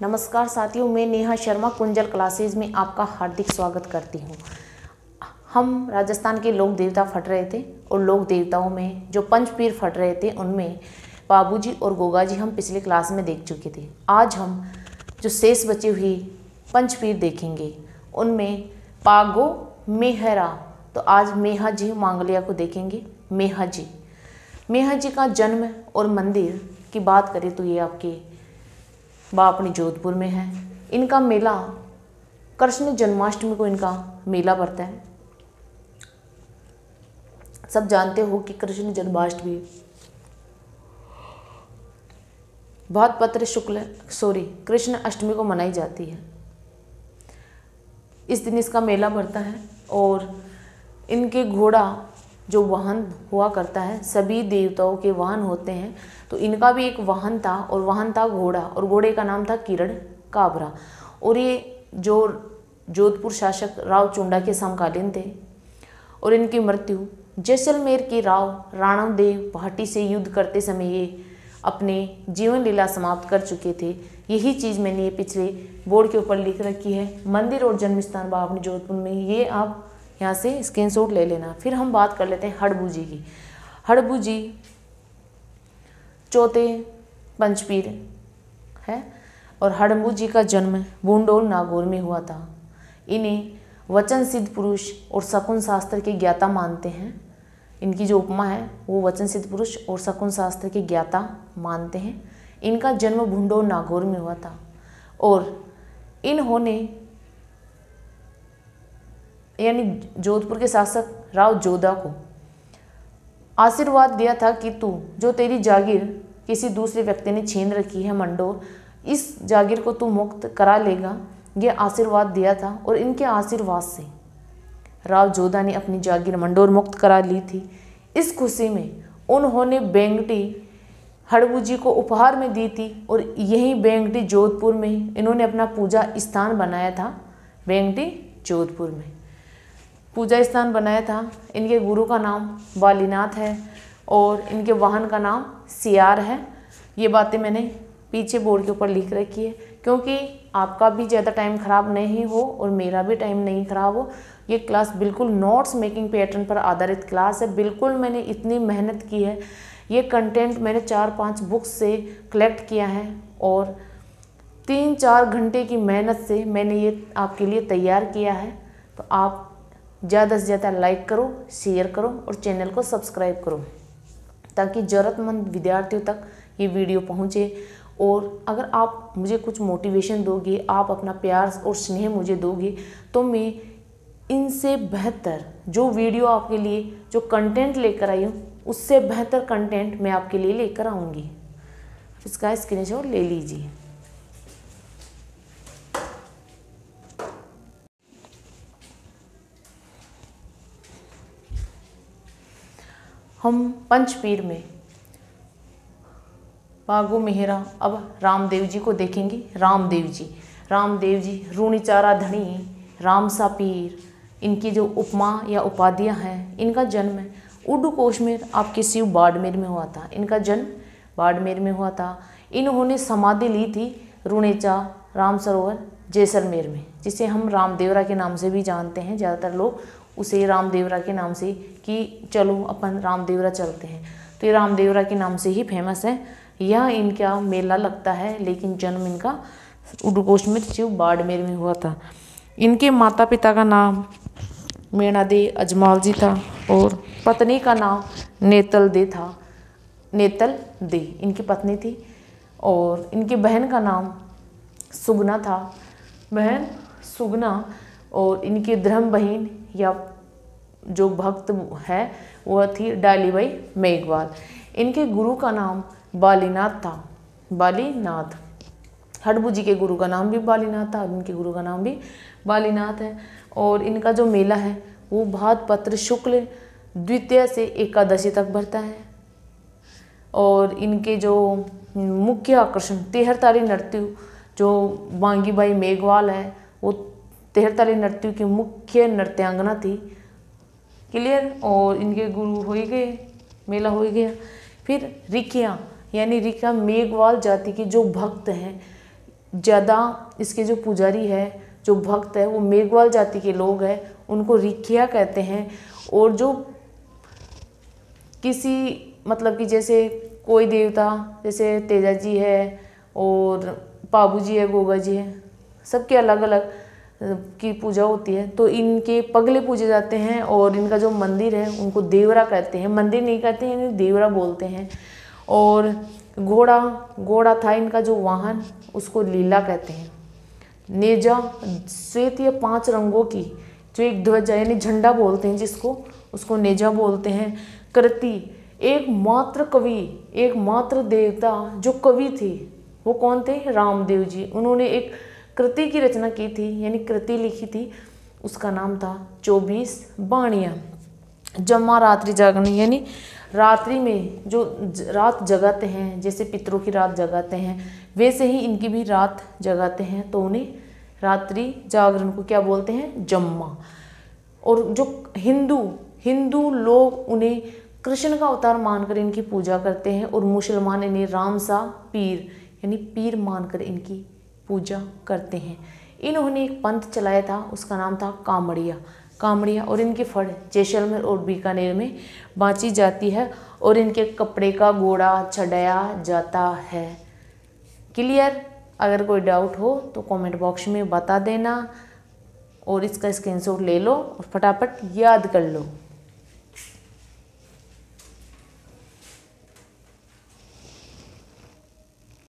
नमस्कार साथियों, मैं नेहा शर्मा कुंजल क्लासेज में आपका हार्दिक स्वागत करती हूँ। हम राजस्थान के लोक देवता फट रहे थे और लोक देवताओं में जो पंचपीर फट रहे थे उनमें बाबूजी और गोगाजी हम पिछले क्लास में देख चुके थे। आज हम जो शेष बची हुई पंचपीर देखेंगे उनमें पागो मेहरा। तो आज मेहा जी मांगलिया को देखेंगे। मेहा जी का जन्म और मंदिर की बात करें तो ये आपके बापनी जोधपुर में है। इनका मेला कृष्ण जन्माष्टमी को इनका मेला पड़ता है। सब जानते हो कि कृष्ण जन्माष्टमी भाद्रपद शुक्ल कृष्ण अष्टमी को मनाई जाती है। इस दिन इसका मेला पड़ता है और इनके घोड़ा जो वाहन हुआ करता है, सभी देवताओं के वाहन होते हैं, तो इनका भी एक वाहन था और वाहन था घोड़ा और घोड़े का नाम था किरण काबरा। और ये जो जोधपुर शासक राव चुंडा के समकालीन थे और इनकी मृत्यु जैसलमेर के राव राणादेव भाटी से युद्ध करते समय ये अपने जीवन लीला समाप्त कर चुके थे। यही चीज़ मैंने ये पिछले बोर्ड के ऊपर लिख रखी है। मंदिर और जन्म स्थान बापनी जोधपुर में, ये आप यहाँ से स्क्रीनशॉट ले लेना। फिर हम बात कर लेते हैं हड़बू जी की। हड़बू जी चौथे पंचपीर है और हड़बू जी का जन्म बुंडोल नागौर में हुआ था। इन्हें वचन सिद्ध पुरुष और शकुन शास्त्र के ज्ञाता मानते हैं। इनकी जो उपमा है वो वचन सिद्ध पुरुष और शकुन शास्त्र के ज्ञाता मानते हैं। इनका जन्म बुंडोल नागौर में हुआ था और इन्होंने यानी जोधपुर के शासक राव जोधा को आशीर्वाद दिया था कि तू जो तेरी जागीर किसी दूसरे व्यक्ति ने छीन रखी है मंडोर, इस जागीर को तू मुक्त करा लेगा। ये आशीर्वाद दिया था और इनके आशीर्वाद से राव जोधा ने अपनी जागीर मंडोर मुक्त करा ली थी। इस खुशी में उन्होंने बेंगटी हड़बू जी को उपहार में दी थी और यही बेंगटी जोधपुर में इन्होंने अपना पूजा स्थान बनाया था। बेंगटी जोधपुर में पूजा स्थान बनाया था। इनके गुरु का नाम बालीनाथ है और इनके वाहन का नाम सियार है। ये बातें मैंने पीछे बोर्ड के ऊपर लिख रखी है क्योंकि आपका भी ज़्यादा टाइम ख़राब नहीं हो और मेरा भी टाइम नहीं ख़राब हो। ये क्लास बिल्कुल नोट्स मेकिंग पैटर्न पर आधारित क्लास है। बिल्कुल मैंने इतनी मेहनत की है। ये कंटेंट मैंने 4-5 बुक्स से कलेक्ट किया है और 3-4 घंटे की मेहनत से मैंने ये आपके लिए तैयार किया है। तो आप ज़्यादा से ज़्यादा लाइक करो, शेयर करो और चैनल को सब्सक्राइब करो ताकि ज़रूरतमंद विद्यार्थियों तक ये वीडियो पहुँचे। और अगर आप मुझे कुछ मोटिवेशन दोगे, आप अपना प्यार और स्नेह मुझे दोगे, तो मैं इनसे बेहतर जो वीडियो आपके लिए जो कंटेंट लेकर आई हूँ उससे बेहतर कंटेंट मैं आपके लिए लेकर आऊँगी। इसका स्क्रीनशॉट ले लीजिए। हम पंचपीर में पागो मेहरा अब रामदेव जी को देखेंगे। रामदेव जी रूणीचारा धनी राम सा पीर, इनकी जो उपमा या उपाधियाँ हैं। इनका जन्म उड्डू कोश में आपके शिव बाड़मेर में हुआ था। इनका जन्म बाड़मेर में हुआ था। इन्होंने समाधि ली थी रूणेचा राम सरोवर जैसलमेर में, जिसे हम रामदेवरा के नाम से भी जानते हैं। ज़्यादातर लोग उसे रामदेवरा के नाम से कि चलो अपन रामदेवरा चलते हैं, तो ये रामदेवरा के नाम से ही फेमस है। यह इनका मेला लगता है, लेकिन जन्म इनका उड्डूकोश में शिव बाड़मेर में हुआ था। इनके माता पिता का नाम मीणा दे अजमाल जी था और पत्नी का नाम नेतल दे इनकी पत्नी थी और इनकी बहन का नाम सुगना था, बहन सुगना। और इनकी धर्म बहन या जो भक्त है वह थी डालीबाई मेघवाल। इनके गुरु का नाम बालीनाथ था, बालीनाथ। हड़बू जी के गुरु का नाम भी बालीनाथ था और इनके गुरु का नाम भी बालीनाथ है। और इनका जो मेला है वो भाद्रपद शुक्ल द्वितीय से एकादशी तक बढ़ता है। और इनके जो मुख्य आकर्षण तेहरताली नृत्य जो बांगीबाई मेघवाल है, वो तेहरताली नृत्य की मुख्य नृत्यांगना थी। क्लियर। और इनके गुरु हो ही गए, मेला हो ही गया। फिर रिखियाँ यानी रिखा मेघवाल जाति के जो भक्त हैं, ज़्यादा इसके जो पुजारी है, जो भक्त है, वो मेघवाल जाति के लोग हैं, उनको रिखिया कहते हैं। और जो किसी मतलब कि जैसे कोई देवता, जैसे तेजा जी है और पाबू जी है, गोगा जी है, सबके अलग अलग की पूजा होती है। तो इनके पगले पूजे जाते हैं और इनका जो मंदिर है उनको देवरा कहते हैं, मंदिर नहीं कहते हैं, इन्हें देवरा बोलते हैं। और घोड़ा था इनका जो वाहन, उसको लीला कहते हैं। नेजा श्वेत या 5 रंगों की जो एक ध्वजा यानी झंडा बोलते हैं जिसको, उसको नेजा बोलते हैं। कृति एकमात्र कवि, एकमात्र देवता जो कवि थे वो कौन थे? रामदेव जी। उन्होंने एक कृति की रचना की थी यानी कृति लिखी थी, उसका नाम था 24 बाणियाँ। जम्मा रात्रि जागरण यानी रात्रि में जो रात जगाते हैं, जैसे पितरों की रात जगाते हैं वैसे ही इनकी भी रात जगाते हैं, तो उन्हें रात्रि जागरण को क्या बोलते हैं? जम्मा। और जो हिंदू लोग उन्हें कृष्ण का अवतार मानकर इनकी पूजा करते हैं और मुसलमान इन्हें रामसा पीर यानी पीर मानकर इनकी पूजा करते हैं। इन्होंने एक पंथ चलाया था, उसका नाम था कामड़िया और इनकी फड़ जैसलमेर और बीकानेर में बाँची जाती है और इनके कपड़े का घोड़ा चढ़ाया जाता है। क्लियर? अगर कोई डाउट हो तो कमेंट बॉक्स में बता देना और इसका स्क्रीनशॉट ले लो और फटाफट याद कर लो।